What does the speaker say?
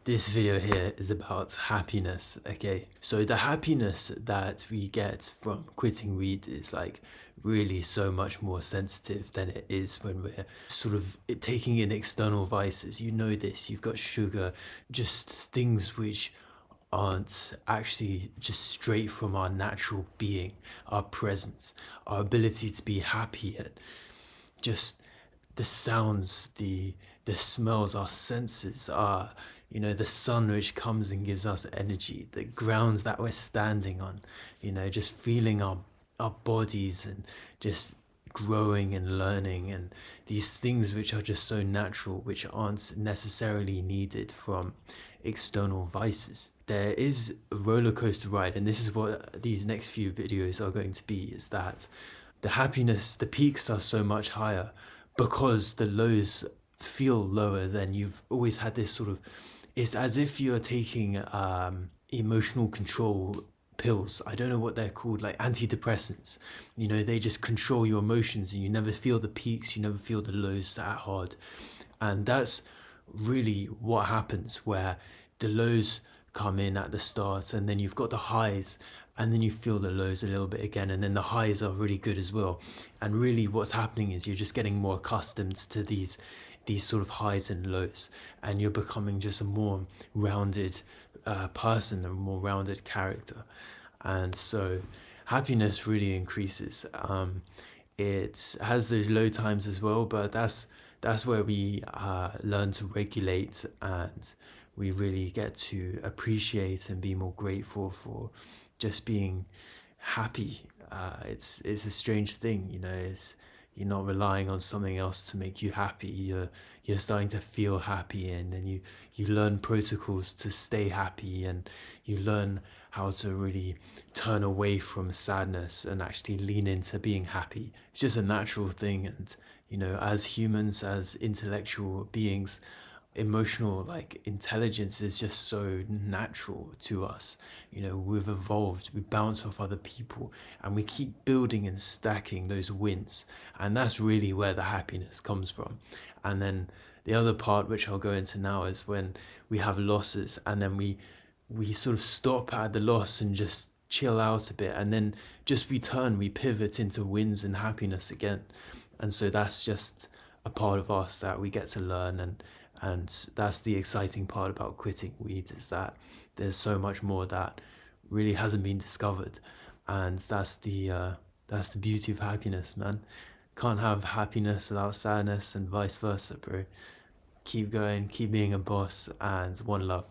This video here is about happiness, okay? So the happiness that we get from quitting weed is like really so much more sensitive than it is when we're sort of taking in external vices. You know this, you've got sugar, just things which aren't actually just straight from our natural being, our presence, our ability to be happy, and just the sounds, the smells, our senses, our the sun which comes and gives us energy, the grounds that we're standing on, just feeling our bodies and just growing and learning, and these things which are just so natural, which aren't necessarily needed from external vices. There is a roller coaster ride, and this is what these next few videos are going to be, is that the happiness, the peaks are so much higher because the lows feel lower. Than you've always had this sort of, it's as if you're taking emotional control pills. I don't know what they're called, like antidepressants. They just control your emotions and you never feel the peaks, you never feel the lows that hard. And that's really what happens, where the lows come in at the start and then you've got the highs, and then you feel the lows a little bit again, and then the highs are really good as well. And really what's happening is you're just getting more accustomed to these sort of highs and lows, and you're becoming just a more rounded person, a more rounded character. And so happiness really increases. It has those low times as well, but that's where we learn to regulate, and we really get to appreciate and be more grateful for just being happy. It's a strange thing, it's, you're not relying on something else to make you happy. You're starting to feel happy, and then you learn protocols to stay happy, and you learn how to really turn away from sadness and actually lean into being happy. It's just a natural thing. And as humans, as intellectual beings, emotional like intelligence is just so natural to us. We've evolved, we bounce off other people, and we keep building and stacking those wins, and that's really where the happiness comes from. And then the other part, which I'll go into now, is when we have losses, and then we sort of stop at the loss and just chill out a bit, and then just we pivot into wins and happiness again. And so that's just a part of us that we get to learn. And that's the exciting part about quitting weed, is that there's so much more that really hasn't been discovered. And that's the beauty of happiness, man. Can't have happiness without sadness, and vice versa, bro. Keep going, keep being a boss, and one love.